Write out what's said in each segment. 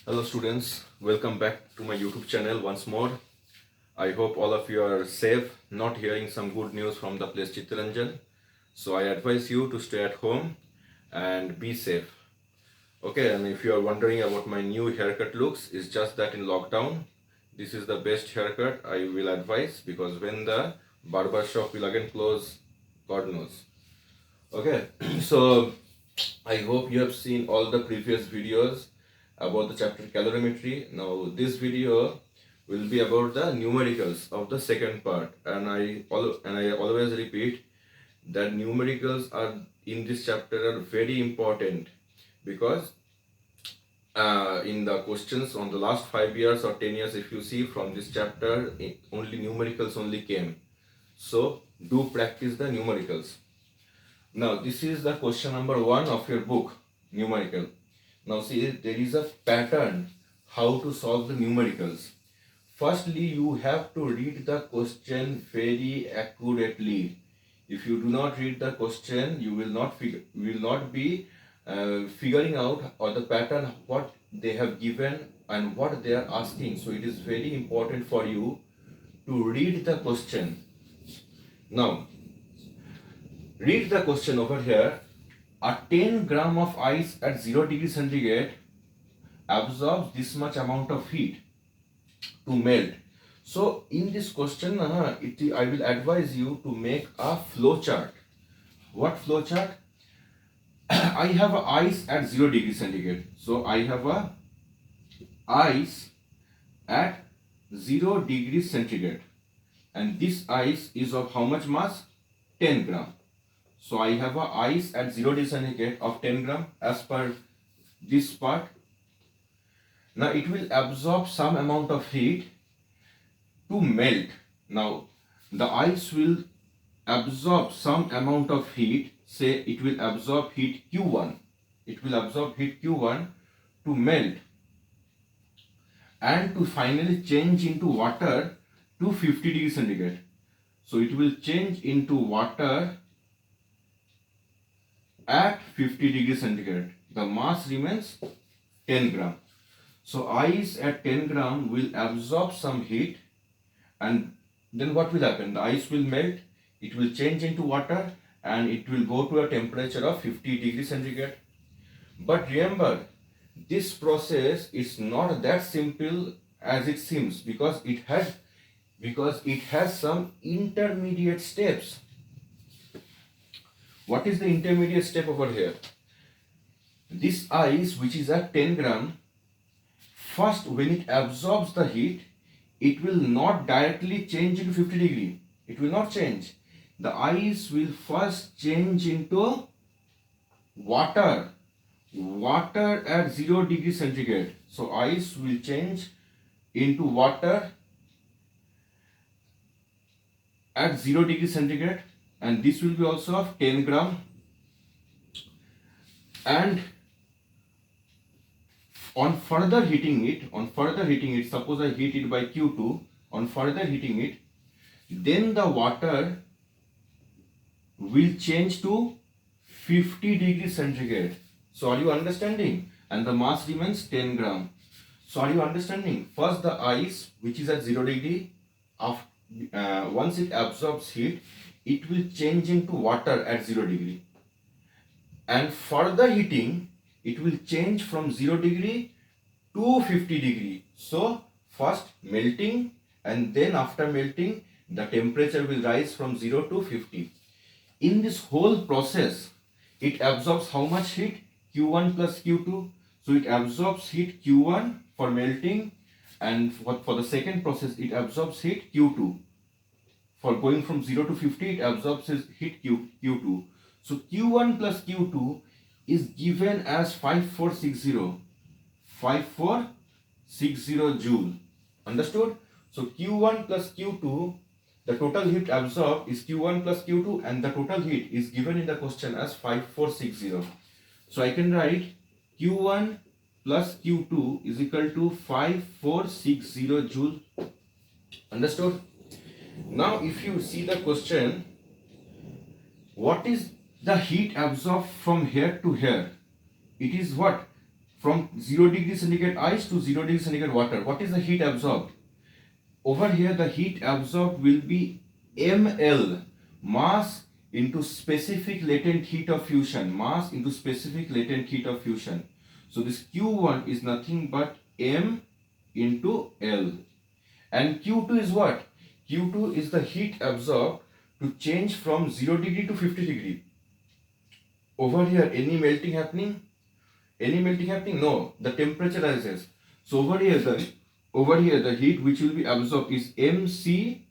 Hello students, welcome back to my YouTube channel once more. I hope all of you are safe, not hearing some good news from the place Chittaranjan. So I advise you to stay at home and be safe. Okay, and if you are wondering about my new haircut looks, it's just that in lockdown, this is the best haircut I will advise because when the barber shop will again close, God knows. Okay, so I hope you have seen all the previous videos about the chapter calorimetry. Now this video will be about the numericals of the second part, and I always repeat that numericals are in this chapter are very important because in the questions on the last 5 years or 10 years, if you see from this chapter, only numericals only came. So do practice the numericals. Now, this is the question number 1 of your book, numerical. Now, see, there is a pattern how to solve the numericals. Firstly, you have to read the question very accurately. If you do not read the question, you will not be figuring out or the pattern what they have given and what they are asking. So, it is very important for you to read the question. Now, read the question over here. A 10 gram of ice at 0 degree centigrade absorbs this much amount of heat to melt. So in this question, I will advise you to make a flow chart. What flow chart? I have a ice at 0 degree centigrade. So I have a ice at 0 degree centigrade. And this ice is of how much mass? 10 gram. So I have a ice at 0 degree centigrade of 10 gram as per this part. Now it will absorb some amount of heat to melt. Now the ice will absorb some amount of heat. Say it will absorb heat Q1. It will absorb heat Q1 to melt and to finally change into water to 50 degree centigrade. So it will change into water at 50 degree centigrade. The mass remains 10 gram. So ice at 10 gram will absorb some heat, and then what will happen? The ice will melt, it will change into water, and it will go to a temperature of 50 degree centigrade. But remember, this process is not that simple as it seems because it has some intermediate steps. What is the intermediate step over here? This ice, which is at 10 gram, first when it absorbs the heat, it will not directly change into 50 degree. It will not change. The ice will first change into water. Water at 0 degree centigrade. So ice will change into water at 0 degree centigrade, and this will be also of 10 gram. And on further heating it, suppose I heat it by Q2, on further heating it, then the water will change to 50 degree centigrade. So are you understanding? And the mass remains 10 gram. So are you understanding? First the ice, which is at 0 degree, once it absorbs heat, it will change into water at 0 degree. And further heating, it will change from 0 degree to 50 degree. So first melting, and then after melting, the temperature will rise from 0 to 50. In this whole process, it absorbs how much heat? Q1 plus Q2. So it absorbs heat Q1 for melting, and for the second process, it absorbs heat Q2. For going from 0 to 50, it absorbs heat Q2. So Q1 plus Q2 is given as 5460 joule. Understood? So Q1 plus Q2, the total heat absorbed is Q1 plus Q2, and the total heat is given in the question as 5460. So I can write Q1 plus Q2 is equal to 5460 joule. Understood? Now if you see the question, what is the heat absorbed from here to here? It is what? from 0 degree centigrade ice to 0 degree centigrade water. What is the heat absorbed? Over here, the heat absorbed will be ml, mass into specific latent heat of fusion, mass into specific latent heat of fusion. So this Q1 is nothing but m into L. And Q2 is what? Q2 is the heat absorbed to change from 0 degree to 50 degree. Over here, any melting happening? Any melting happening? No, the temperature rises. So over here the heat which will be absorbed is mc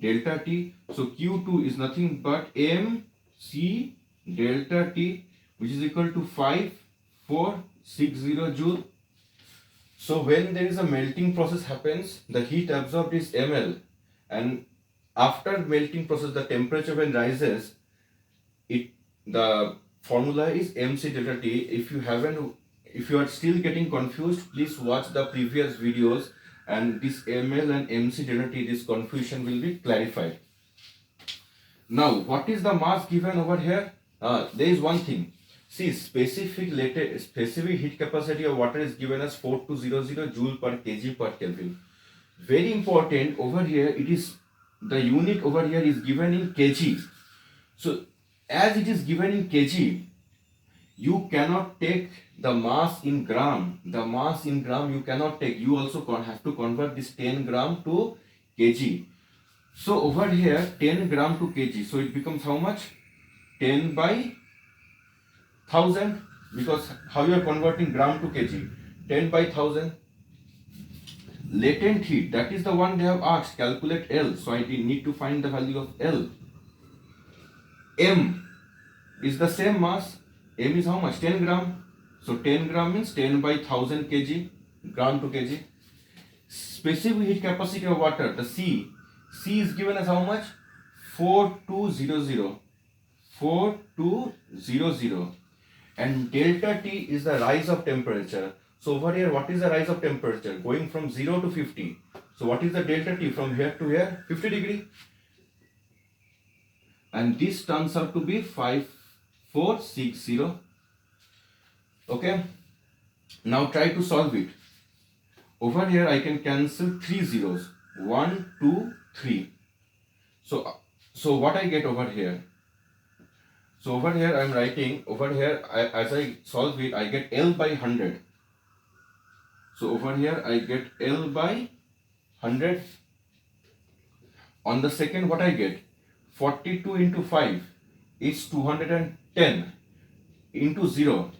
delta T. So Q2 is nothing but mc delta T, which is equal to 5460 joule. So when there is a melting process happens, the heat absorbed is ml, and after melting process the temperature when rises, the formula is mc delta T. If you are still getting confused, please watch the previous videos, and this ml and mc delta T, this confusion will be clarified. Now, what is the mass given over here? There is one thing. See, specific heat capacity of water is given as 4200 joule per kg per Kelvin. Very important over here, it is the unit over here is given in kg. So as it is given in kg, you cannot take the mass in gram. The mass in gram you cannot take. You also have to convert this 10 gram to kg. So over here 10 gram to kg. So it becomes how much? 10 by 1000. Because how you are converting gram to kg? 10 by 1000. Latent heat, that is the one they have asked. Calculate L. So I need to find the value of L. M is the same mass. M is how much? 10 gram. So 10 gram means 10 by 1000 kg, gram to kg. Specific heat capacity of water, the C is given as how much? 4200. 4200. And delta T is the rise of temperature. So over here, what is the rise of temperature? Going from 0 to 50. So what is the delta T from here to here? 50 degree. And this turns out to be 5460. Okay. Now try to solve it. Over here I can cancel 3 zeros. 1, 2, 3. So what I get over here? So over here I am writing, over here as I solve it, I get L by 100. So over here I get L by 100. On the second, what I get? 42 into 5 is 210 into 0.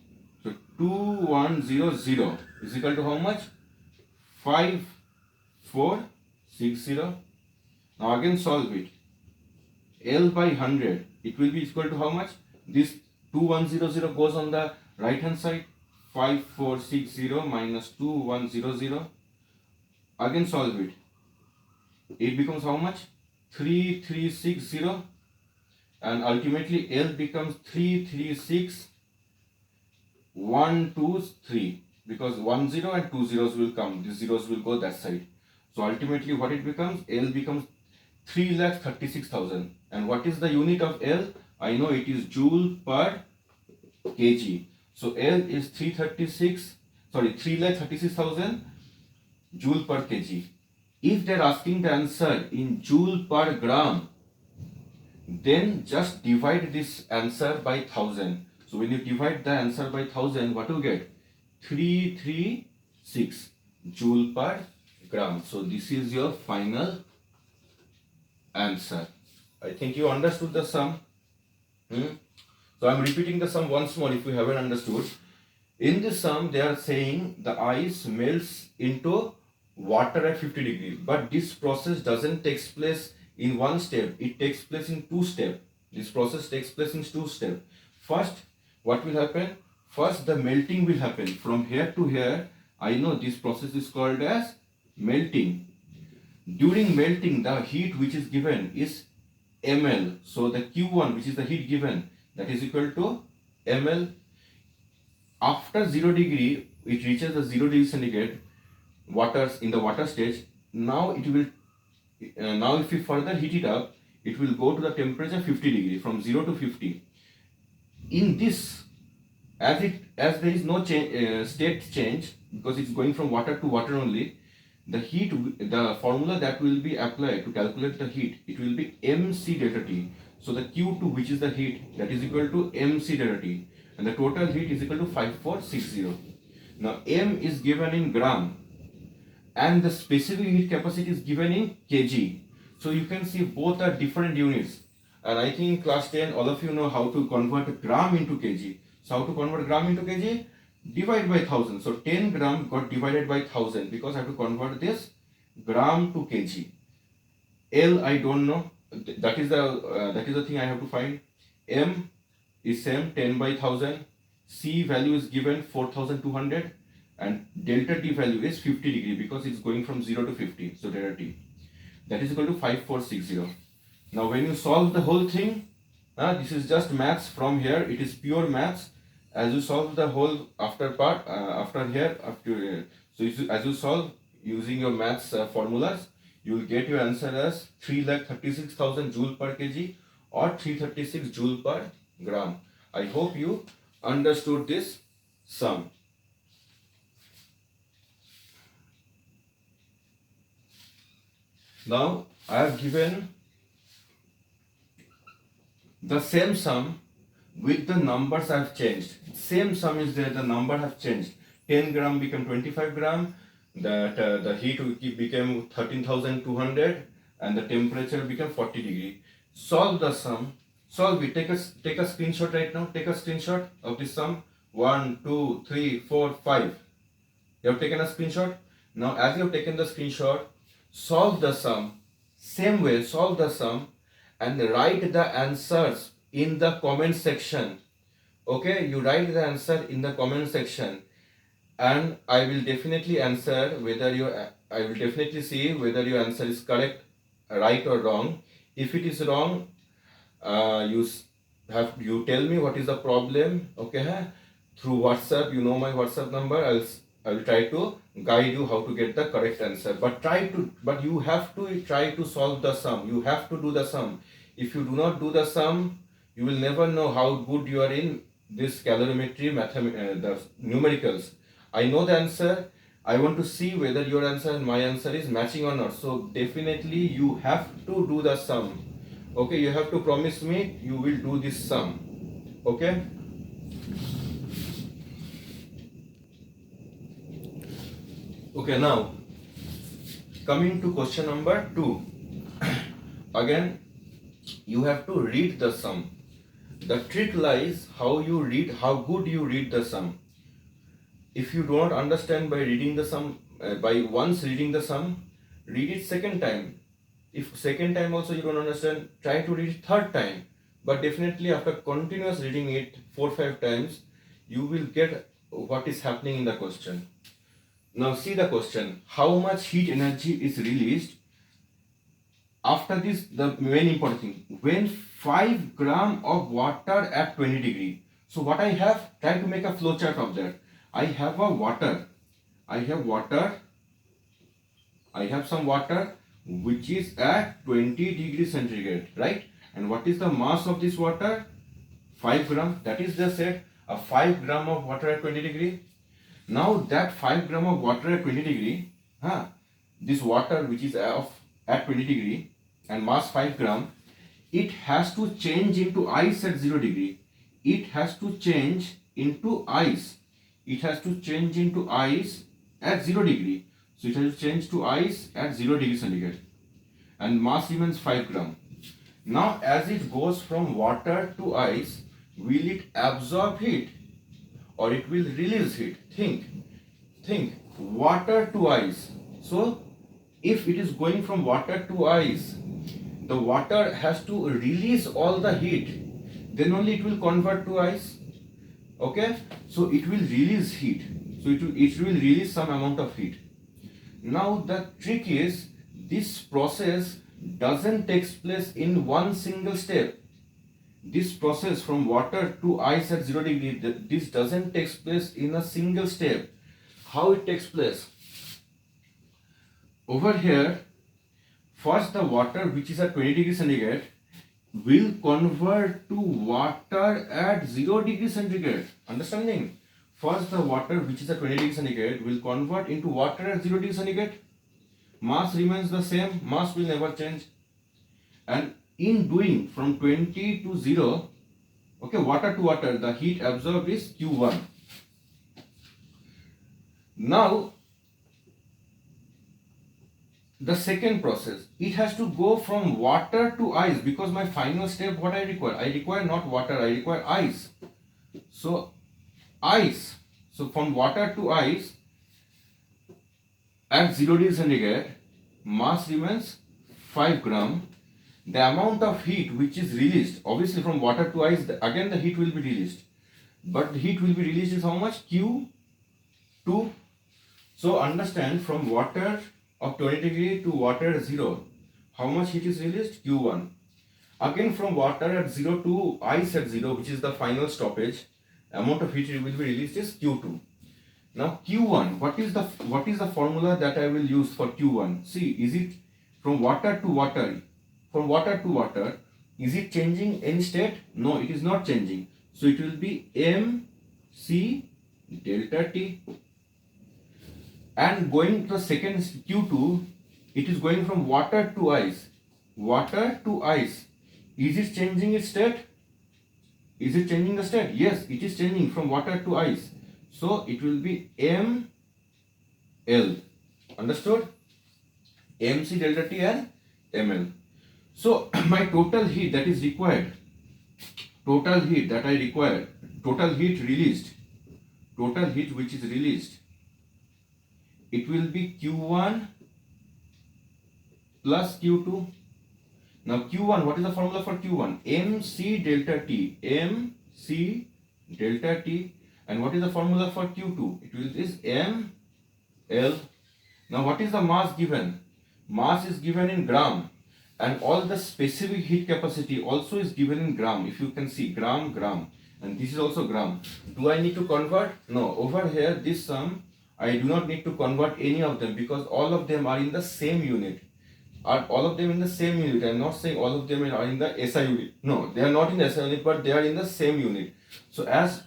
So 2100 is equal to how much? 5460. Now again solve it. L by 100, it will be equal to how much? This 2100 goes on the right hand side. 5460 minus 2100. Again solve it. It becomes how much? 3360, and ultimately L becomes 336123, because 10 and 2 zeros will come. These zeros will go that side. So ultimately what it becomes? L becomes 3,36,000. And what is the unit of L? I know it is joule per kg. So L is 3,36,000 joule per kg. If they are asking the answer in joule per gram, then just divide this answer by 1000. So when you divide the answer by 1000, what do you get? 336 joule per gram. So this is your final answer. I think you understood the sum. So I am repeating the sum once more if you haven't understood. In this sum, they are saying the ice melts into water at 50 degree, but this process doesn't take place in one step. It takes place in two steps. This process takes place in two steps. First, what will happen? First, the melting will happen from here to here. I know this process is called as melting. During melting, the heat which is given is ml. So the Q1, which is the heat given, that is equal to ml. After 0 degree, it reaches the 0 degree centigrade waters in the water stage. Now it will now if we further heat it up, it will go to the temperature 50 degree, from 0 to 50. In this as there is no state change, because it's going from water to water only, the formula that will be applied to calculate the heat, it will be mc delta T. So the Q2, which is the heat, that is equal to mc delta T, and the total heat is equal to 5460. Now m is given in gram and the specific heat capacity is given in kg. So you can see both are different units, and I think in class 10 all of you know how to convert gram into kg. So how to convert gram into kg? Divide by 1000. So 10 gram got divided by 1000 because I have to convert this gram to kg. L I don't know. That is the thing I have to find. M is same, 10 by 1000. C value is given 4200, and delta T value is 50 degree because it's going from 0 to 50. So delta T, that is equal to 5460. Now when you solve the whole thing, this is just maths from here. It is pure maths. As you solve the whole as you solve using your maths formulas, you will get your answer as 3,36,000 joule per kg or 336 joule per gram. I hope you understood this sum. Now I have given the same sum with the numbers I have changed. Same sum is there, the number have changed. 10 gram became 25 gram, that the heat became 13,200 and the temperature became 40 degree. Solve the sum. Solve it. Take a screenshot right now. Take a screenshot of this sum. 1, 2, 3, 4, 5. You have taken a screenshot. Now as you have taken the screenshot, solve the sum. Same way, solve the sum and write the answers in the comment section. Okay, you write the answer in the comment section, and I will definitely answer I will definitely see whether your answer is correct, right or wrong. If it is wrong, you tell me what is the problem. Okay, through WhatsApp, you know my WhatsApp number. I will try to guide you how to get the correct answer. But you have to try to solve the sum. You have to do the sum. If you do not do the sum, you will never know how good you are in this calorimetry, the numericals. I know the answer. I want to see whether your answer and my answer is matching or not. So definitely you have to do the sum. Okay, you have to promise me you will do this sum. Okay. Okay, now coming to question number 2. Again, you have to read the sum. The trick lies how good you read the sum. If you do not understand by reading the sum, by once reading the sum, read it second time. If second time also you don't understand, try to read it third time. But definitely after continuous reading it 4-5 times, you will get what is happening in the question. Now see the question. How much heat energy is released? After this, the main important thing, when 5 gram of water at 20 degree. So what I have, try to make a flow chart of that. I have some water which is at 20 degrees centigrade, right? And what is the mass of this water? 5 gram. That is just said, a 5 gram of water at 20 degree. Now that 5 gram of water at 20 degree, this water which is at 20 degree and mass 5 gram, it has to change into ice at 0 degree. It has to change into ice. It has to change into ice at 0 degree. So it has to change to ice at 0 degree centigrade. And mass remains 5 gram. Now as it goes from water to ice, will it absorb heat or it will release heat? Think, water to ice. So if it is going from water to ice, the water has to release all the heat, then only it will convert to ice. Okay, so it will release heat. So it will release some amount of heat. Now the trick is, this process doesn't take place in one single step. This process from water to ice at 0 degree, this doesn't take place in a single step. How it takes place? Over here, first the water which is at 20 degree centigrade, will convert to water at 0 degree centigrade. Understanding? First, the water which is at 20 degree centigrade will convert into water at 0 degree centigrade. Mass remains the same, mass will never change. And in doing from 20 to 0, okay, water to water, the heat absorbed is Q1. Now, the second process, it has to go from water to ice, because my final step, what I require not water, I require ice. So ice, so from water to ice at 0 degree centigrade, mass remains 5 gram. The amount of heat which is released, obviously from water to ice, again the heat will be released, but the heat will be released is how much? Q2. So understand, from water of 20 degree to water at 0, how much heat is released? Q1. Again from water at 0 to ice at 0, which is the final stoppage, amount of heat will be released is Q2. Now Q1, what is the formula that I will use for Q1? See, is it from water to water? From water to water, is it changing any state? No, it is not changing. So it will be mc delta T. And going to the second Q2, it is going from water to ice. Water to ice. Is it changing its state? Is it changing the state? Yes, it is changing from water to ice. So it will be ml. Understood? mc delta T and ml. So my total heat that is required, total heat that I require, total heat released, total heat which is released, it will be Q1 plus Q2. Now Q1, what is the formula for Q1? mc delta T, mc delta T. And what is the formula for Q2? It will is ml. Now what is the mass given? Mass is given in gram. And all the specific heat capacity also is given in gram. If you can see, gram, and this is also gram. Do I need to convert? No. Over here, this sum, I do not need to convert any of them, because all of them are in the same unit. Are all of them in the same unit? I am not saying all of them are in the SI unit. No, they are not in the SI unit, but they are in the same unit. So as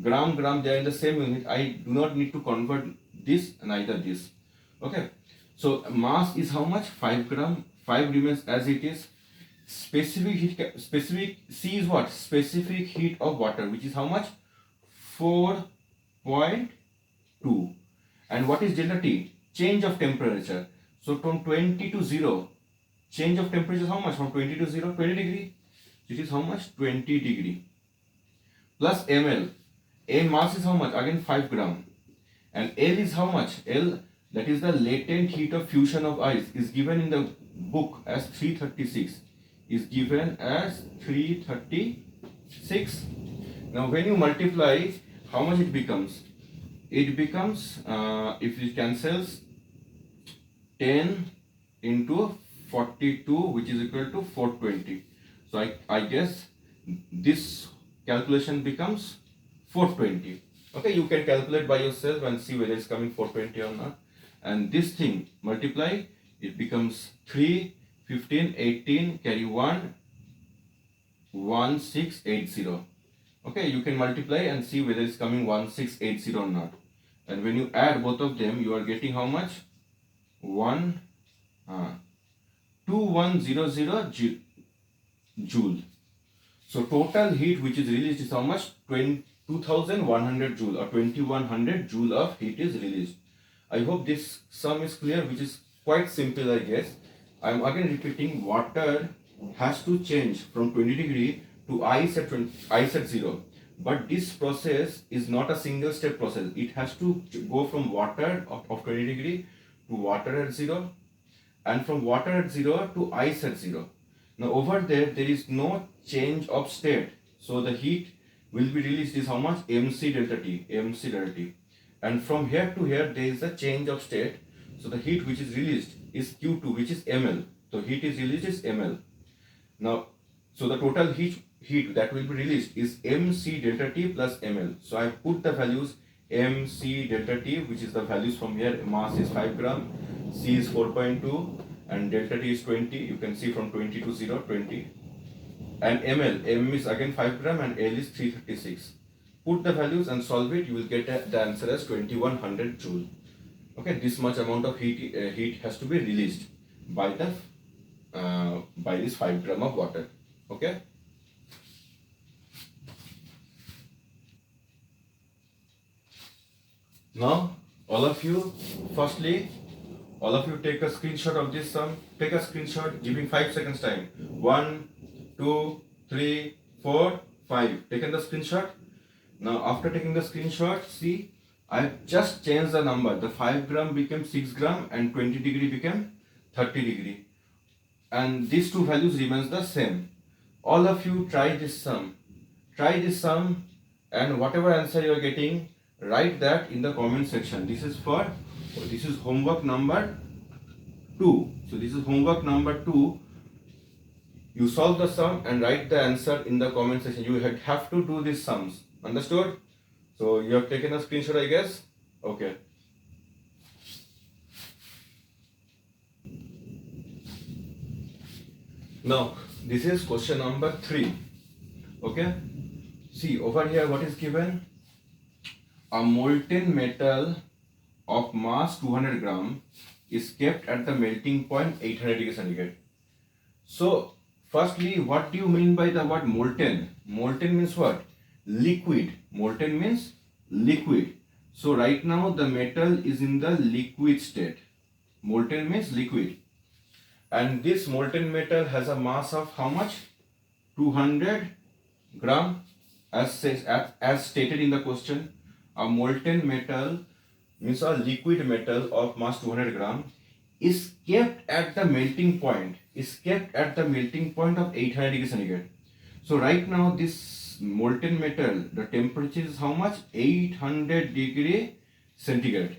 gram, they are in the same unit. I do not need to convert this, neither this. Okay. So mass is how much? 5 gram. 5 remains as it is. Specific heat, specific C is what? Specific heat of water, which is how much? 4.2. And what is delta T? Change of temperature. So from 20 to 0, change of temperature is how much? From 20 to 0, 20 degree. It is how much? 20 degree. Plus ml. A mass is how much? Again 5 gram. And L is how much? L, that is the latent heat of fusion of ice, is given in the book as 336. Is given as 336. Now when you multiply, how much it becomes? It becomes, if it cancels, 10 into 42, which is equal to 420. So I guess this calculation becomes 420. Okay, you can calculate by yourself and see whether it's coming 420 or not. And this thing multiply, it becomes 3, 15, 18, carry 1, 1680. Okay, you can multiply and see whether it's coming 1680 or not. And when you add both of them, you are getting how much? 2100 joule. So total heat which is released is how much? 2100 joule, or 2100 joule of heat is released. I hope this sum is clear, which is quite simple, I guess. I am again repeating, water has to change from 20 degree to ice at 0. But this process is not a single step process. It has to go from water of 20 degree to water at 0, and from water at 0 to ice at 0. Now over there is no change of state. So the heat will be released is how much? mc delta T, mc delta T. And from here to here there is a change of state. So the heat which is released is Q2, which is ml. So heat is released is ml. Now, so the total heat that will be released is mc delta T plus ml. So I put the values mc delta T, which is the values from here. Mass is 5 gram, C is 4.2, and delta T is 20. You can see from 20 to 0, 20. and ml. M is again 5 gram and L is 336. Put the values and solve it. You will get the answer as 2100 joule. Okay, this much amount of heat has to be released by the by this 5 gram of water. Okay. Now, all of you, firstly, all of you take a screenshot of this sum. Take a screenshot, giving 5 seconds time. 1, 2, 3, 4, 5. Taken the screenshot. Now, after taking the screenshot, see, I just changed the number. The 5 gram became 6 gram and 20 degree became 30 degree. And these two values remains the same. All of you try this sum. Try this sum, and whatever answer you are getting, write that in the comment section. This is homework number 2. So this is homework number 2. You solve the sum and write the answer in the comment section. You have to do these sums. Understood? So you have taken a screenshot, I guess. Okay. Now this is question number 3. Okay. See over here what is given. A molten metal of mass 200 gram is kept at the melting point 800 degrees centigrade. So firstly, what do you mean by the word molten? Molten means what? Liquid. Molten means liquid. So right now the metal is in the liquid state. Molten means liquid. And this molten metal has a mass of how much? 200 gram as stated in the question. A molten metal means a liquid metal of mass 200 gram is kept at the melting point. Is kept at the melting point of 800 degrees centigrade. So right now this molten metal, the temperature is how much? 800 degree centigrade.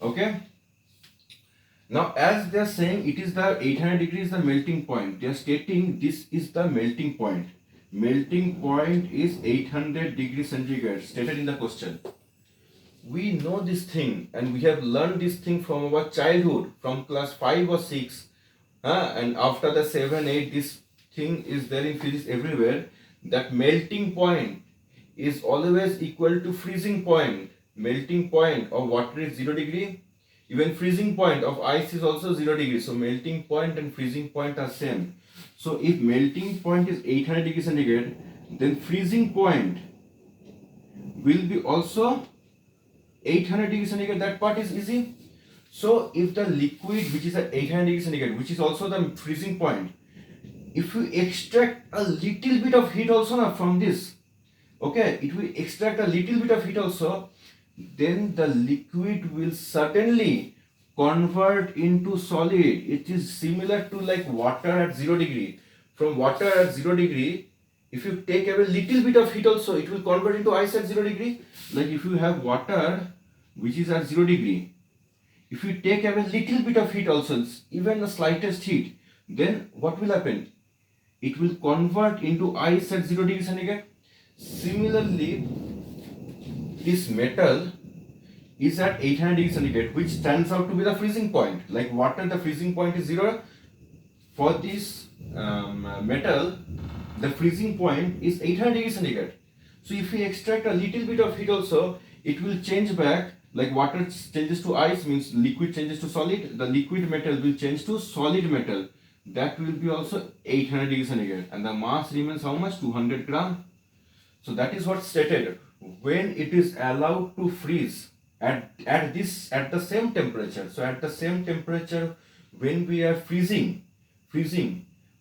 Okay. Now as they are saying it is the 800 degrees the melting point. They are stating this is the melting point. Melting point is 800 degrees centigrade stated in the question. We know this thing and we have learned this thing from our childhood, from class 5 or 6. And after the 7, 8, this thing is there in physics everywhere. That melting point is always equal to freezing point. Melting point of water is 0 degree. Even freezing point of ice is also 0 degree. So melting point and freezing point are same. So if melting point is 800 degrees centigrade, then freezing point will be also 800 degrees centigrade. That part is easy. So if the liquid which is at 800 degrees centigrade, which is also the freezing point, if you extract a little bit of heat also from this, okay, it will extract a little bit of heat also, then the liquid will suddenly convert into solid. It is similar to like water at 0 degree. From water at 0 degree, if you take away little bit of heat also, it will convert into ice at 0 degree. Like if you have water which is at 0 degree, if you take away little bit of heat also, even the slightest heat, then what will happen? It will convert into ice at 0 degree centigrade. Similarly, this metal is at 800 degrees centigrade, which turns out to be the freezing point. Like water, the freezing point is 0. For this metal, the freezing point is 800 degrees centigrade. So if we extract a little bit of heat also, it will change back. Like water changes to ice, means liquid changes to solid. The liquid metal will change to solid metal. That will be also 800 degrees centigrade. And the mass remains how much? 200 gram. So that is what stated. When it is allowed to freeze at the same temperature. So at the same temperature, when we are freezing,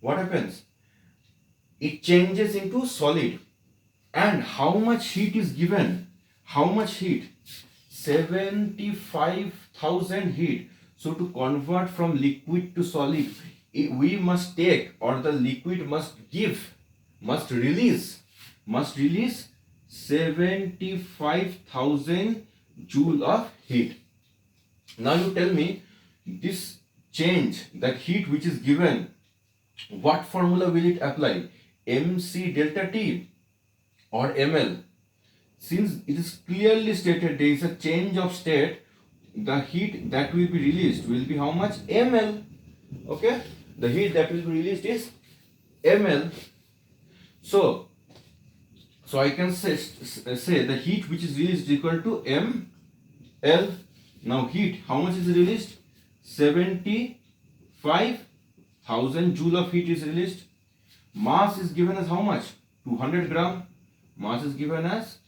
what happens? It changes into solid. And how much heat is given? How much heat? 75,000 heat. So to convert from liquid to solid, we must take, or the liquid must release 75,000 joule of heat. Now you tell me, this change, that heat which is given, what formula will it apply? MC delta T or ML? Since it is clearly stated there is a change of state, the heat that will be released will be how much? ML. Okay, the heat that will be released is ML. So I can say the heat which is released is equal to ml. Now heat, how much is released? 75,000 joule of heat is released. Mass is given as how much? 200 gram. Mass is given as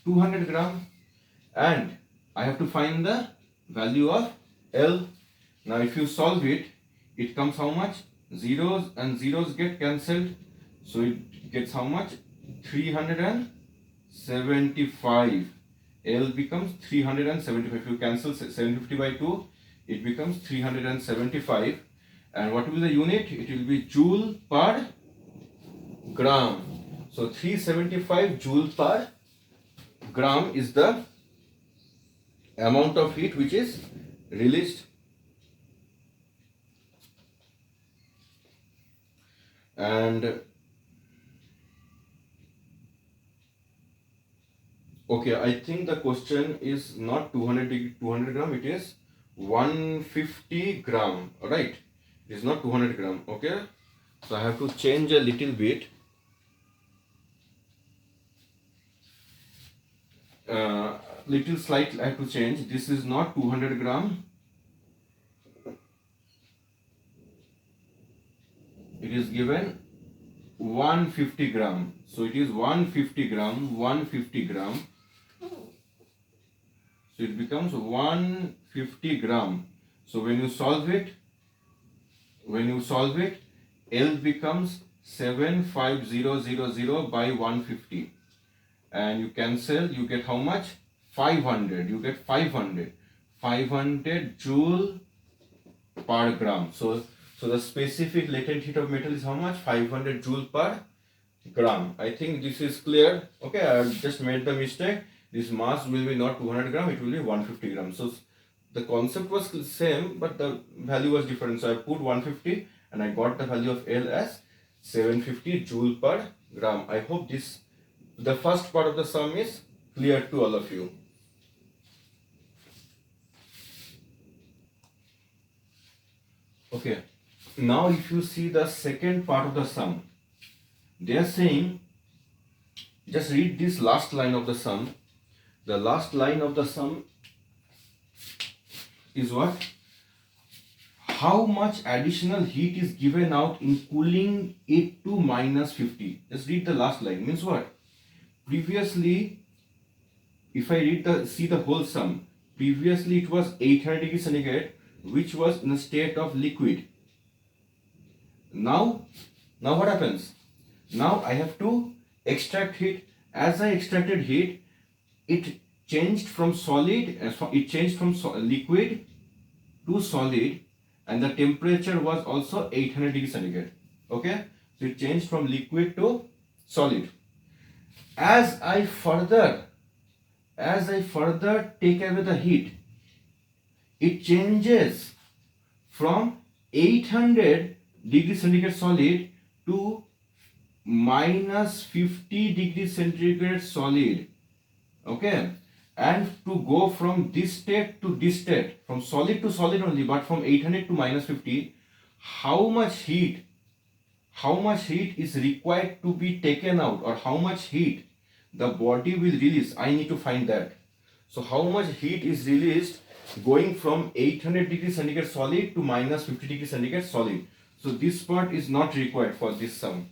200 gram. And I have to find the value of L. Now if you solve it, it comes how much? Zeros and zeros get cancelled. So it gets how much? 375. L becomes 375. If you cancel 750 by 2, it becomes 375. And what will be the unit? It will be joule per gram. So 375 joule per gram is the amount of heat which is released. And okay, I think the question is not 200 gram, it is 150 gram, right? It is not 200 gram, okay? So I have to change a little bit. Little slight I have to change. This is not 200 gram. It is given 150 gram. So it is 150 gram, 150 gram. So it becomes 150 gram. So when you solve it, L becomes 75000 by 150. And you cancel, you get how much? 500. You get 500 joule per gram. So the specific latent heat of metal is how much? 500 joule per gram. I think this is clear. Okay, I just made the mistake. This mass will be not 200 gram, it will be 150 gram. So the concept was same, but the value was different. So I put 150 and I got the value of L as 750 joule per gram. I hope the first part of the sum is clear to all of you. Okay, now if you see the second part of the sum, they are saying, just read this last line of the sum. The last line of the sum is what? How much additional heat is given out in cooling it to minus 50? Just read the last line. Means what? Previously, if I see the whole sum, previously it was 800 degrees centigrade, which was in a state of liquid. Now what happens? Now I have to extract heat. As I extracted heat, it changed from liquid to solid, and the temperature was also 800 degrees centigrade. Okay, so it changed from liquid to solid. As I further take away the heat, it changes from 800 degrees centigrade solid to minus 50 degrees centigrade solid. Okay, and to go from this state to this state, from solid to solid only, but from 800 to minus 50, how much heat is required to be taken out, or how much heat the body will release? I need to find that. So how much heat is released going from 800 degrees centigrade solid to minus 50 degrees centigrade solid? So this part is not required for this sum.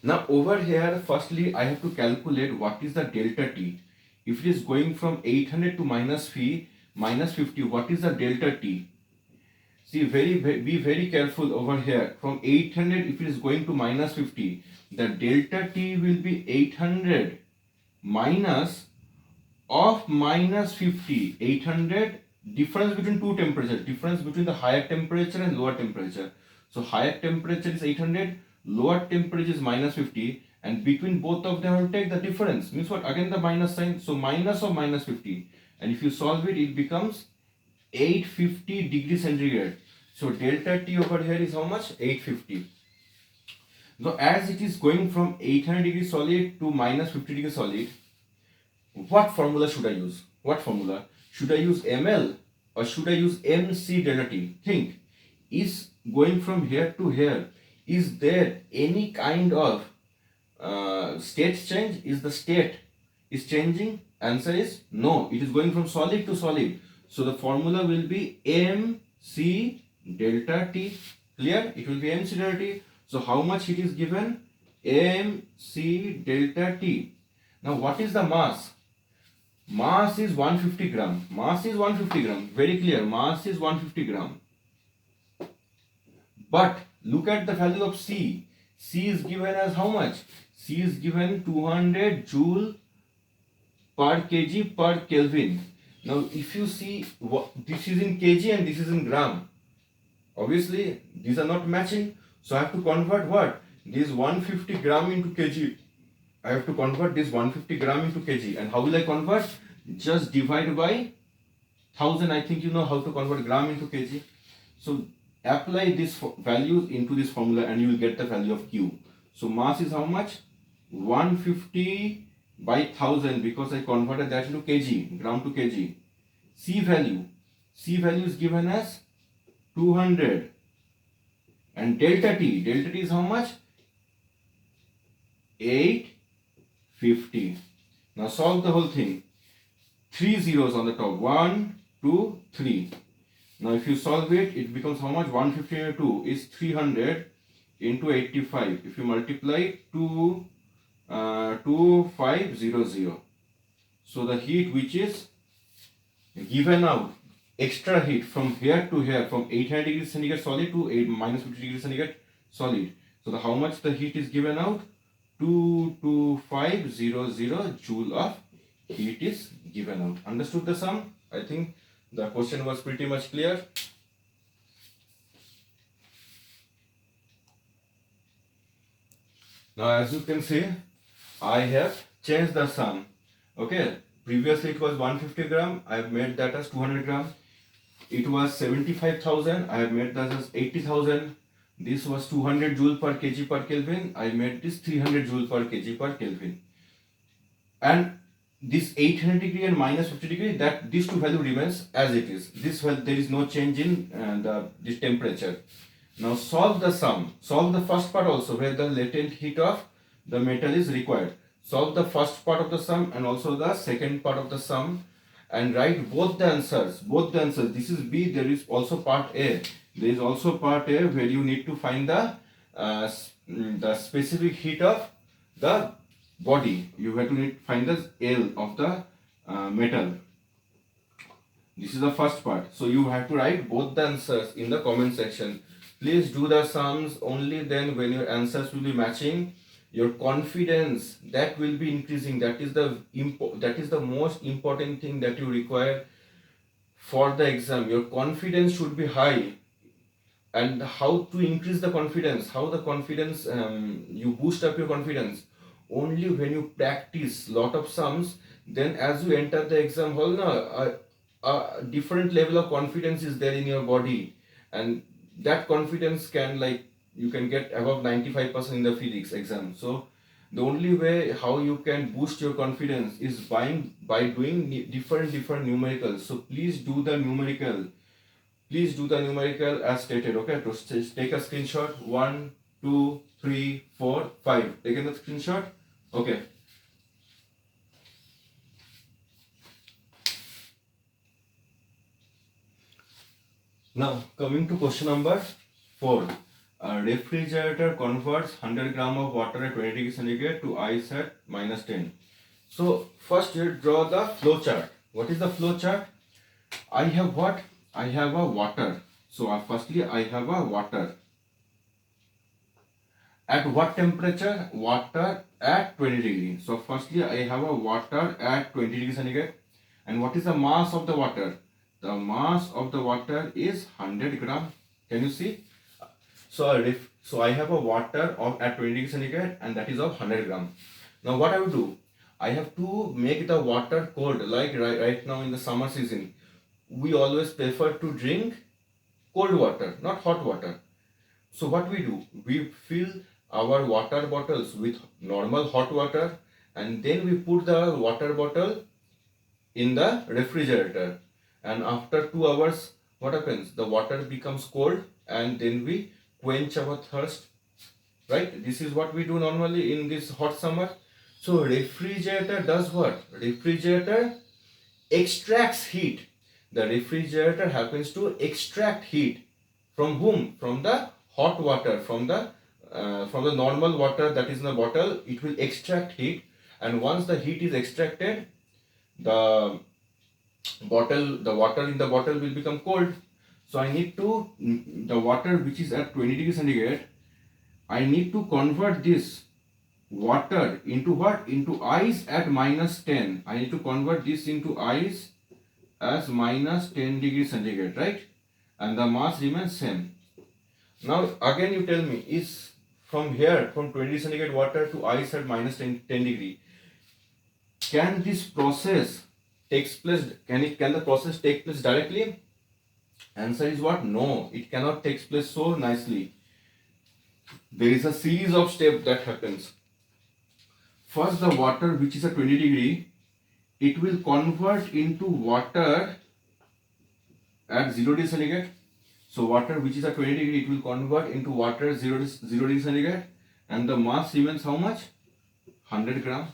Now over here, firstly I have to calculate what is the delta T. If it is going from 800 to minus 50, what is the delta T? See, be very careful over here. From 800, if it is going to minus 50, the delta T will be 800 minus of minus 50. 800, difference between two temperatures, difference between the higher temperature and lower temperature. So higher temperature is 800, lower temperature is minus 50, and between both of them I will take the difference. Means what? Again the minus sign. So minus of minus 50, and if you solve it, it becomes 850 degrees centigrade. So delta T over here is how much? 850. Now as it is going from 800 degrees solid to minus 50 degrees solid, what formula should I use? What formula? Should I use ml or should I use mc delta T? Think, is going from here to here, is there any kind of state change? Is the state is changing? Answer is no. It is going from solid to solid. So the formula will be mc delta T. Clear? It will be mc delta T. So how much heat is given? mc delta T. Now what is the mass? Mass is 150 gram. Mass is 150 gram. Very clear. Mass is 150 gram. But look at the value of C. C is given as how much? C is given 200 joule per kg per Kelvin. Now if you see, this is in kg and this is in gram. Obviously these are not matching. So I have to convert what? This 150 gram into kg. I have to convert this 150 gram into kg. And how will I convert? Just divide by 1000. I think you know how to convert gram into kg. So apply this value into this formula and you will get the value of Q. So mass is how much? 150 by 1000, because I converted that into kg, gram to kg. C value is given as 200. And delta T is how much? 850. Now solve the whole thing. 3 zeros on the top. 1, 2, 3. Now if you solve it, it becomes how much? 150 into 2 is 300 into 85. If you multiply 2500. So the heat which is given out, extra heat from here to here, from 800 degrees centigrade solid to minus 50 degrees centigrade solid. So how much the heat is given out? 22500 joule of heat is given out. Understood the sum? I think the question was pretty much clear. Now as you can see, I have changed the sum. Okay, previously it was 150 gram, I have made that as 200 gram. It was 75,000, I have made that as 80,000. This was 200 joule per kg per Kelvin, I made this 300 joule per kg per Kelvin. And this 800 degree and minus 50 degree, that these two value remains as it is. This there is no change in this temperature. Now solve the sum. Solve the first part also, where the latent heat of the metal is required. Solve the first part of the sum and also the second part of the sum, and write both the answers. This is B. There is also part A. There is also part A where you need to find the specific heat of the body. You have to find the L of the metal. This is the first part. So you have to write both the answers in the comment section. Please do the sums. Only then when your answers will be matching, your confidence that will be increasing. That is the most important thing that you require for the exam. Your confidence should be high. And how to increase the confidence? How the confidence you boost up your confidence? Only when you practice lot of sums, then as you enter the exam hall, a different level of confidence is there in your body, and that confidence can, like, you can get above 95% in the physics exam. So the only way how you can boost your confidence is by doing different numericals. So please do the numerical. As stated. Okay, to take a screenshot. 1, 2, 3, 4, 5. Taken the screenshot. Okay. Now coming to question number 4. A refrigerator converts 100 gram of water at 20 degrees centigrade to ice at minus 10. So first you draw the flow chart. What is the flow chart? I have what? I have a water. So firstly I have a water. At what temperature? Water at 20 degrees. So firstly I have a water at 20 degrees centigrade. And what is the mass of the water? The mass of the water is 100 gram. Can you see? So I have a water at 20 degrees centigrade, and that is of 100 gram. Now what I will do? I have to make the water cold. Like right now in the summer season, we always prefer to drink cold water, not hot water. So what we do? We fill our water bottles with normal hot water, and then we put the water bottle in the refrigerator. And after 2 hours, what happens? The water becomes cold, and then we quench our thirst right? This is what we do normally in this hot summer. So refrigerator does what? Refrigerator extracts heat. The refrigerator happens to extract heat from whom? From the hot water, from the normal water that is in the bottle. It will extract heat, and once the heat is extracted, the the water in the bottle will become cold. So I need to, the water which is at 20 degrees centigrade, I need to convert this water into what? Into ice at -10. I need to convert this into ice as -10 degrees centigrade, right? And the mass remains same. Now again you tell me, is from here, from 20 degrees centigrade water to ice at -10 degree, can this process takes place, can the process take place directly? Answer is what? No, it cannot take place so nicely. There is a series of steps that happens. First, the water which is at 20 degree, it will convert into water at 0 degree centigrade. So water which is at 20 degree, it will convert into water 0 degree centigrade, and the mass remains how much? 100 gram.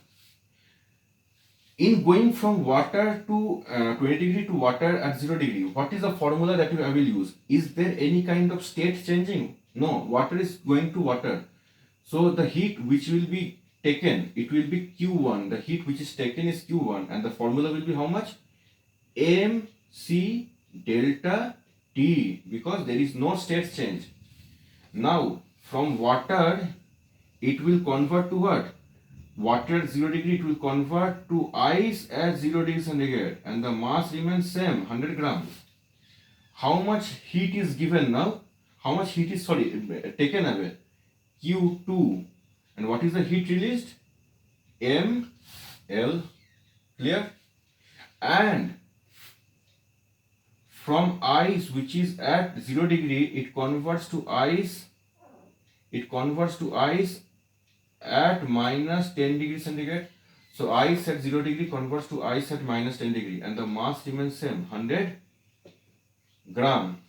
In going from water to 20 degree to water at 0 degree, what is the formula that I will use? Is there any kind of state changing? No, water is going to water. So the heat which will be taken, it will be Q1. The heat which is taken is Q1, and the formula will be how much? mc delta T, because there is no state change. Now from water, it will convert to what? Water at 0 degree, it will convert to ice at 0 degree centigrade, and the mass remains same, 100 gram. How much heat is given now? How much heat is taken away? Q2. And what is the heat released? ml. Clear? And from ice which is at 0 degree, it converts to ice. It converts to ice at -10 degree centigrade. So ice at 0 degree converts to ice at -10 degree, and the mass remains same, 100 gram.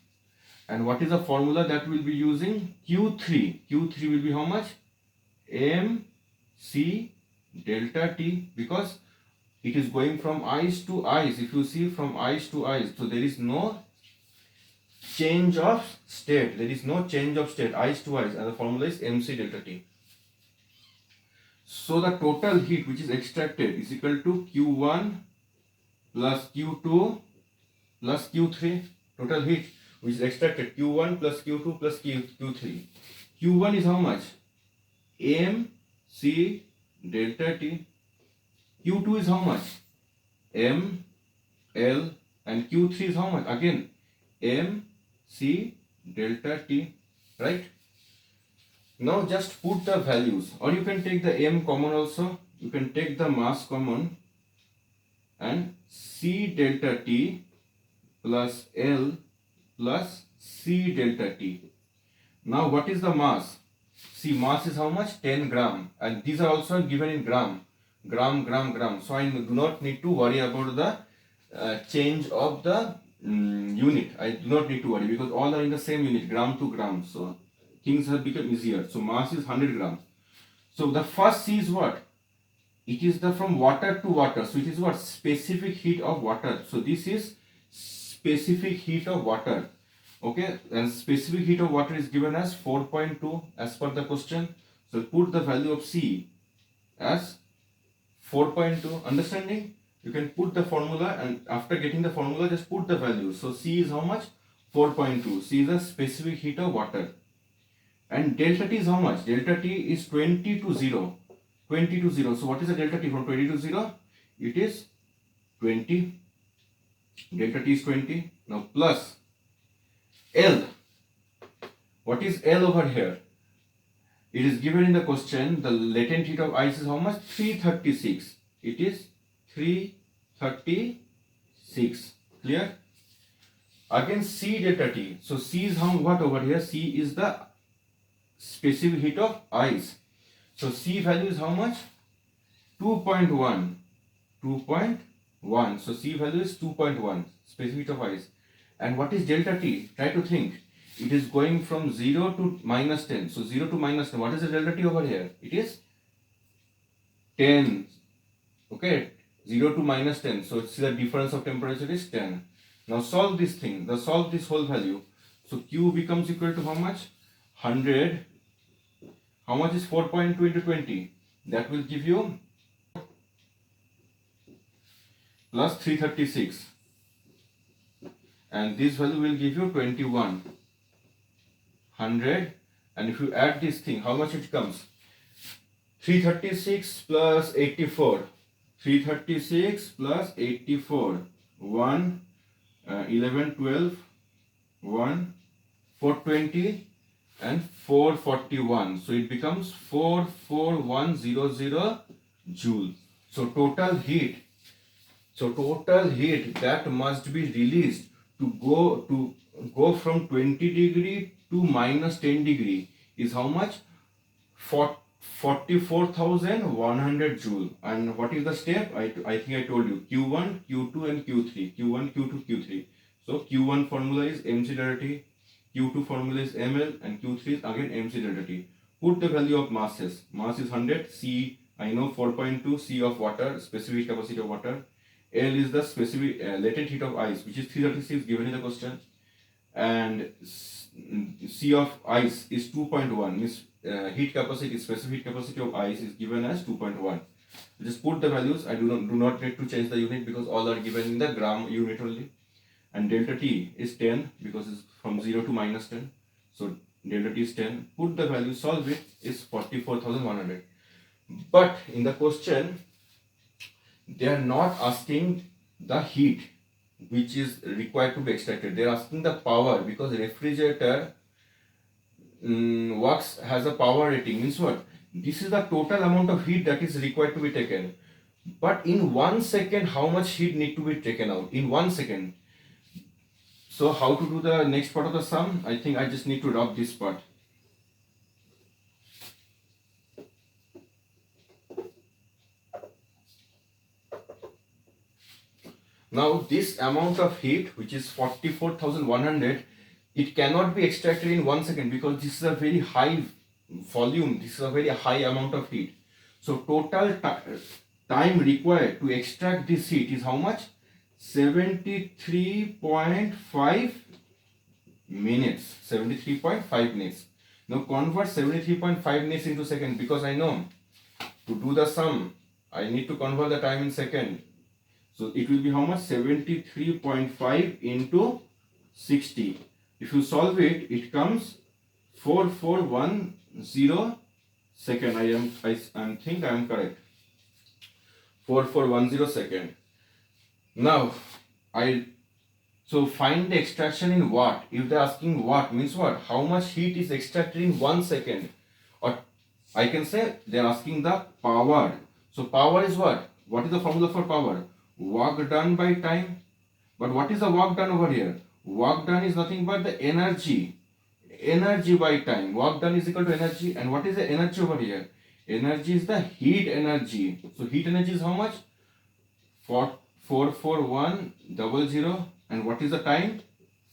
And what is the formula that we'll be using? Q3. Q3 will be how much? mc delta T, because it is going from ice to ice. If you see, from ice to ice, so there is no change of state. There is no change of state, ice to ice, and the formula is mc delta T. So the total heat which is extracted is equal to Q1 plus Q2 plus Q3. Total heat which is extracted, Q1 plus Q2 plus Q3. Q1 is how much? mc delta T. Q2 is how much? ml. And Q3 is how much? Again, mc delta T. Right? Now just put the values, or you can take the m common also. You can take the mass common, and c delta T plus L plus c delta T. Now what is the mass? See, mass is how much? 10 gram, and these are also given in gram. So I do not need to worry about the change of the unit. I do not need to worry, because all are in the same unit, gram to gram. So things have become easier. So mass is 100 gram. So the first C is what? It is the from water to water. So it is what? Specific heat of water. So this is specific heat of water. Okay, and specific heat of water is given as 4.2 as per the question. So put the value of C as 4.2. Understanding? You can put the formula, and after getting the formula, just put the value. So C is how much? 4.2. C is the specific heat of water. And delta T is how much? Delta T is 20 to 0. 20 to 0. So what is the delta T from 20 to 0? It is 20. Delta T is 20. Now plus L. What is L over here? It is given in the question. The latent heat of ice is how much? 336. It is 336. Clear? Again C delta T. So C is how, what over here? C is the specific heat of ice. So C value is how much? 2.1. 2.1. So C value is 2.1. Specific heat of ice. And what is delta T? Try to think. it is going from 0 to minus 10. So 0 to minus 10. What is the delta T over here? It is 10. Okay, 0 to minus 10. So see the difference of temperature is 10. Now solve this thing. Now solve this whole value. So Q becomes equal to how much? 100. How much is 4.2 into 20? That will give you plus 336. And this value will give you 2100. And if you add this thing, how much it comes? 336 plus 84. 336 plus 84. 1, 11, 12, 1, 420 and 441. So it becomes 44100 joule. So total heat that must be released to go from 20 degree to minus 10 degree is how much? 44,100 joule. And what is the step? I think I told you Q1, Q2 and Q3. Q1, Q2, Q3. So Q1 formula is mc delta T, Q2 formula is ml, and Q3 is again mc delta T. Put the value of masses. Mass is 100. C, I know 4.2. C of water, specific capacity of water. L is the specific latent heat of ice, which is 336 given in the question. And C of ice is 2.1. Means heat capacity, specific heat capacity of ice is given as 2.1. Just put the values. I do not need to change the unit because all are given in the gram unit only. And delta T is 10 because it's from 0 to minus 10. So delta T is 10. Put the value, solve it, is 44,100. But in the question, they are not asking the heat which is required to be extracted. They are asking the power, because refrigerator works has a power rating. Means what? This is the total amount of heat that is required to be taken. But in 1 second, how much heat need to be taken out? In 1 second. So how to do the next part of the sum? I think I just need to rub this part. Now this amount of heat, which is 44,100, it cannot be extracted in 1 second because this is a very high volume. This is a very high amount of heat. So total time required to extract this heat is how much? 73.5 minutes. 73.5 minutes. Now convert 73.5 minutes into seconds, because I know to do the sum I need to convert the time in second. So it will be how much? 73.5 into 60. If you solve it, it comes 4410 second. I think I am correct. 4410 second. Now so find the extraction in watt. If they are asking watt, means what? How much heat is extracted in 1 second? Or I can say they are asking the power. So power is what? What is the formula for power? Work done by time. But what is the work done over here? Work done is nothing but the energy. Energy by time. Work done is equal to energy. And what is the energy over here? Energy is the heat energy. So heat energy is how much? 44100. And what is the time?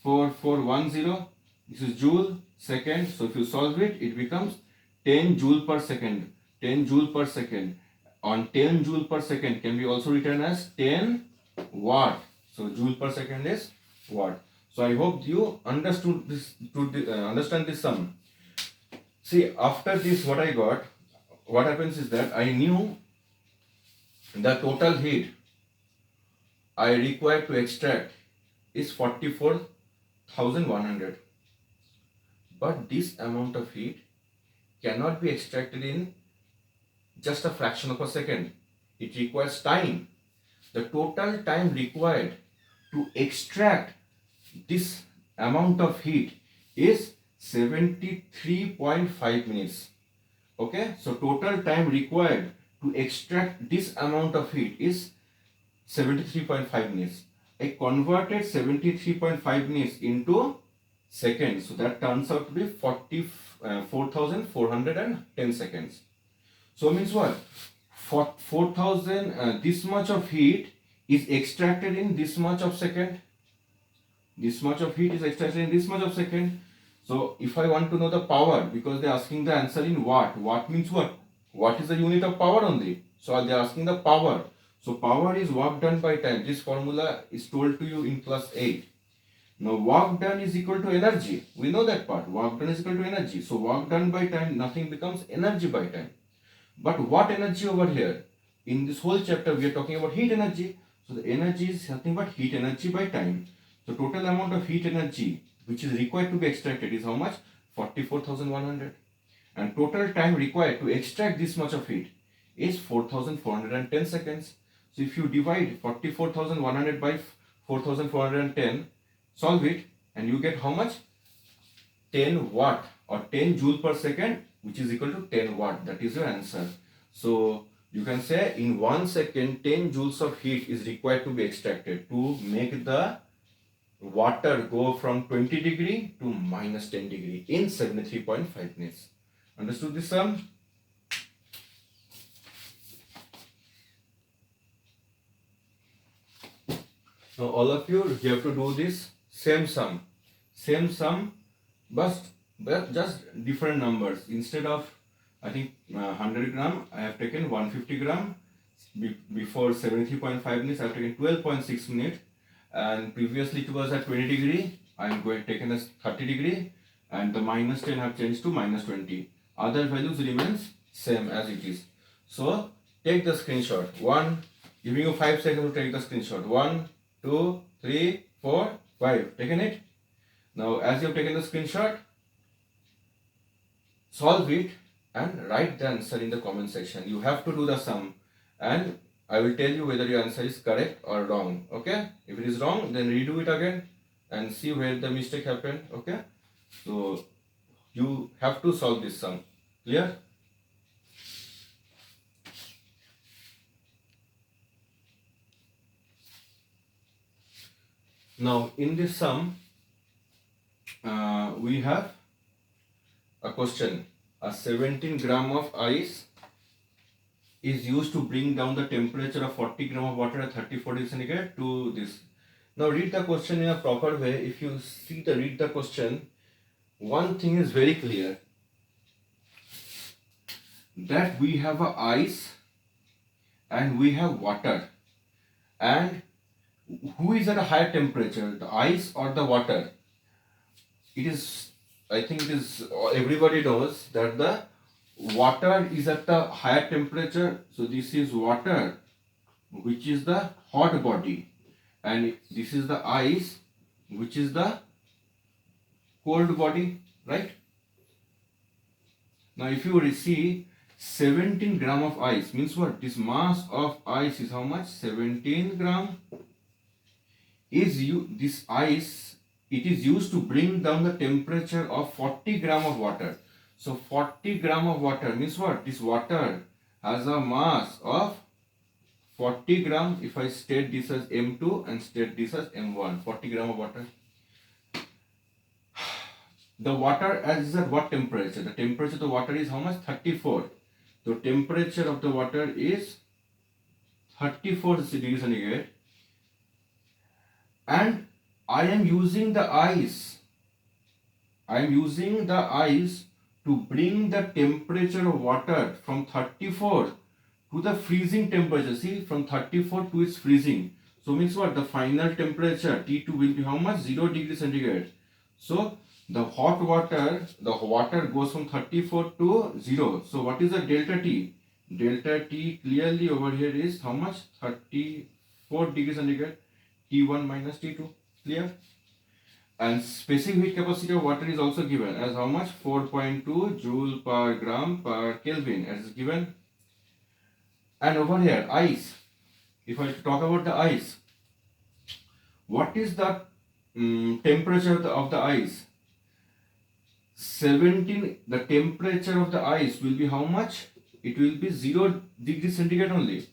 4410. This is joule second. So if you solve it, it becomes 10 joule per second. 10 joule per second. On 10 joule per second can be also written as 10 watt. So joule per second is watt. So I hope you understood this, understand this sum. See, after this, what I got, what happens is that I knew the total heat I require to extract is 44,100. But this amount of heat cannot be extracted in just a fraction of a second. It requires time. The total time required to extract this amount of heat is 73.5 minutes. Okay, so total time required to extract this amount of heat is 73.5 minutes. I converted 73.5 minutes into seconds, so that turns out to be 4,410 seconds. So means what? 4,000, this much of heat is extracted in this much of second. This much of heat is extracted in this much of second. So if I want to know the power, because they're asking the answer in watt, watt means what? Watt is the unit of power only. So they're asking the power. So power is work done by time. This formula is told to you in class 8. Now work done is equal to energy. We know that part. Work done is equal to energy. So work done by time, nothing becomes energy by time. But what energy over here? In this whole chapter, we are talking about heat energy. So the energy is nothing but heat energy by time. So total amount of heat energy which is required to be extracted is how much? 44,100. And total time required to extract this much of heat is 4,410 seconds. So if you divide 44,100 by 4,410, solve it, and you get how much? 10 watt or 10 joule per second, which is equal to 10 watt. That is your answer. So you can say in 1 second 10 joules of heat is required to be extracted to make the water go from 20 degree to minus 10 degree in 73.5 minutes. Understood this sum? Now all of you have to do this same sum, but just different numbers. Instead of I think 100 gram, I have taken 150 gram. Before 73.5 minutes, I have taken 12.6 minutes, and previously it was at 20 degree. I am going taken as 30 degree, and the minus 10 have changed to minus 20. Other values remains same as it is. So take the screenshot. Giving you 5 seconds to take the screenshot. 1, 2, 3, 4, 5. Taken it? Now as you have taken the screenshot, solve it and write the answer in the comment section. You have to do the sum, and I will tell you whether your answer is correct or wrong. Okay? If it is wrong, then redo it again and see where the mistake happened. Okay? So you have to solve this sum. Clear? Now in this sum, we have a question. A 17 gram of ice is used to bring down the temperature of 40 gram of water at 34 degrees centigrade to this. Now read the question in a proper way. If you read the question, one thing is very clear, that we have a ice and we have water, and who is at a higher temperature, the ice or the water? It is, I think it is, everybody knows that the water is at the higher temperature. So this is water, which is the hot body, and this is the ice, which is the cold body, right? Now if you see 17 gram of ice means what? This mass of ice is how much? 17 gram. This ice, it is used to bring down the temperature of 40 gram of water. So 40 gram of water means what? This water has a mass of 40 gram. If I state this as M2 and state this as M1, 40 gram of water. The water is at what temperature? The temperature of the water is how much? 34. The temperature of the water is 34 degrees centigrade, and I am using the ice. I am using the ice to bring the temperature of water from 34 to the freezing temperature. See, from 34 to its freezing. So means what? The final temperature T2 will be how much? 0 degrees centigrade. So the hot water, the water goes from 34 to 0. So what is the delta T? Delta T clearly over here is how much? 34 degrees centigrade. T1 minus T2. Clear? And specific heat capacity of water is also given as how much? 4.2 joule per gram per Kelvin, as is given. And over here, ice. If I talk about the ice, what is the temperature of the ice? 17. The temperature of the ice will be how much? It will be 0 degrees centigrade only,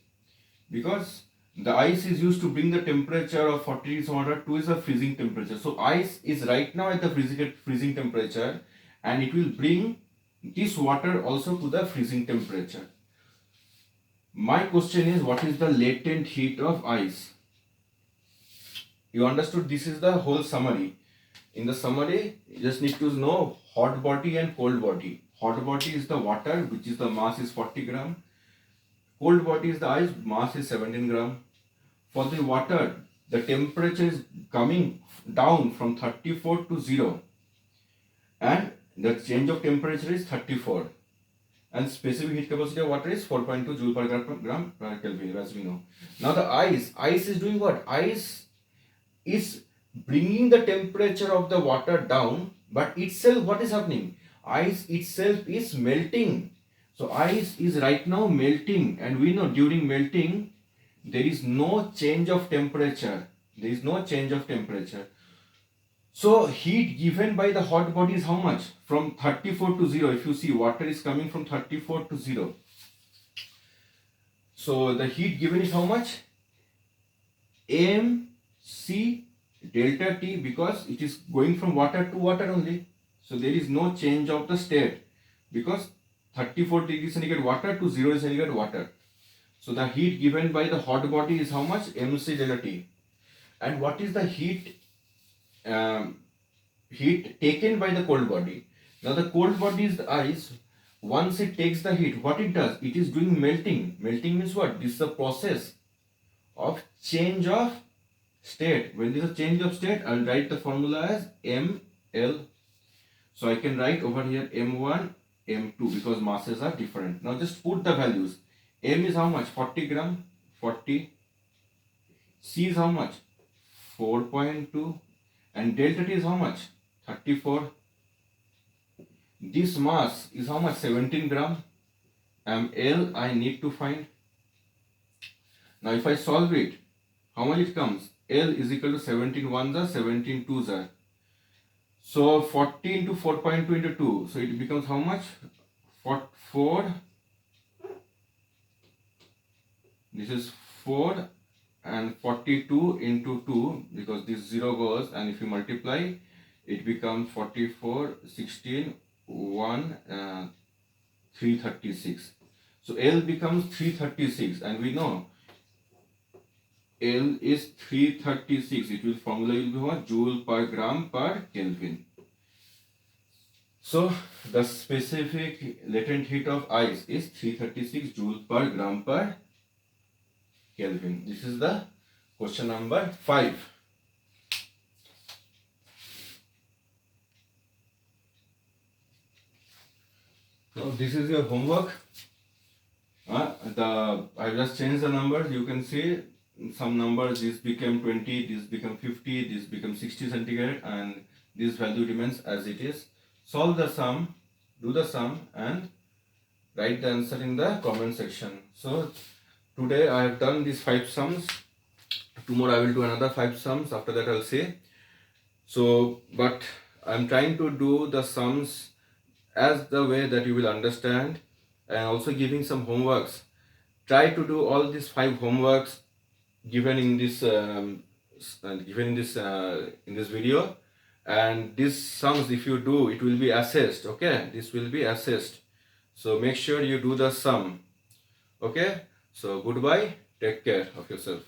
because the ice is used to bring the temperature of 40 degrees water to the freezing temperature. So ice is right now at the freezing temperature, and it will bring this water also to the freezing temperature. My question is, what is the latent heat of ice? You understood? This is the whole summary. In the summary, you just need to know hot body and cold body. Hot body is the water, which is the mass is 40 gram. Cold body is the ice, mass is 17 gram. For the water, the temperature is coming down from 34 to 0, and the change of temperature is 34, and specific heat capacity of water is 4.2 joule per gram per Kelvin, as we know. Now the ice is doing what? Ice is bringing the temperature of the water down, but itself, what is happening? Ice itself is melting. So ice is right now melting, and we know during melting there is no change of temperature. There is no change of temperature. So heat given by the hot body is how much? From 34 to 0. If you see, water is coming from 34 to 0. So the heat given is how much? mc delta T, because it is going from water to water only. So there is no change of the state, because 34 degrees centigrade water to 0 centigrade water. So the heat given by the hot body is how much? mc delta T. And what is the heat taken by the cold body? Now the cold body is the ice. Once it takes the heat, what it does? It is doing melting. Melting means what? This is a process of change of state. When there is a change of state, I'll write the formula as ml. So I can write over here m1, m2, because masses are different. Now just put the values. M is how much? 40 gram, 40. C is how much? 4.2. And delta T is how much? 34. This mass is how much? 17 gram. L I need to find. Now if I solve it, how much it comes? L is equal to 17 ones are, 17 twos are. So 40 into 4.2 into 2. So it becomes how much? 4. This is 4, and 42 into 2, because this 0 goes, and if you multiply, it becomes 44, 16, 1, 336. So L becomes 336, and we know L is 336. It will formula will be what? Joule per gram per Kelvin. So the specific latent heat of ice is 336 joule per gram per Kelvin. This is the question number 5. Now this is your homework. I just changed the numbers. You can see some numbers. This became 20, this became 50, this became 60 centigrade, and this value remains as it is. Solve the sum, do the sum, and write the answer in the comment section. So today I have done these 5 sums. Tomorrow I will do another 5 sums. After that I'll say. So, but I'm trying to do the sums as the way that you will understand, and also giving some homeworks. Try to do all these 5 homeworks given in this in this video, and these sums, if you do, it will be assessed. Okay, this will be assessed. So make sure you do the sum. Okay. So goodbye. Take care of yourself.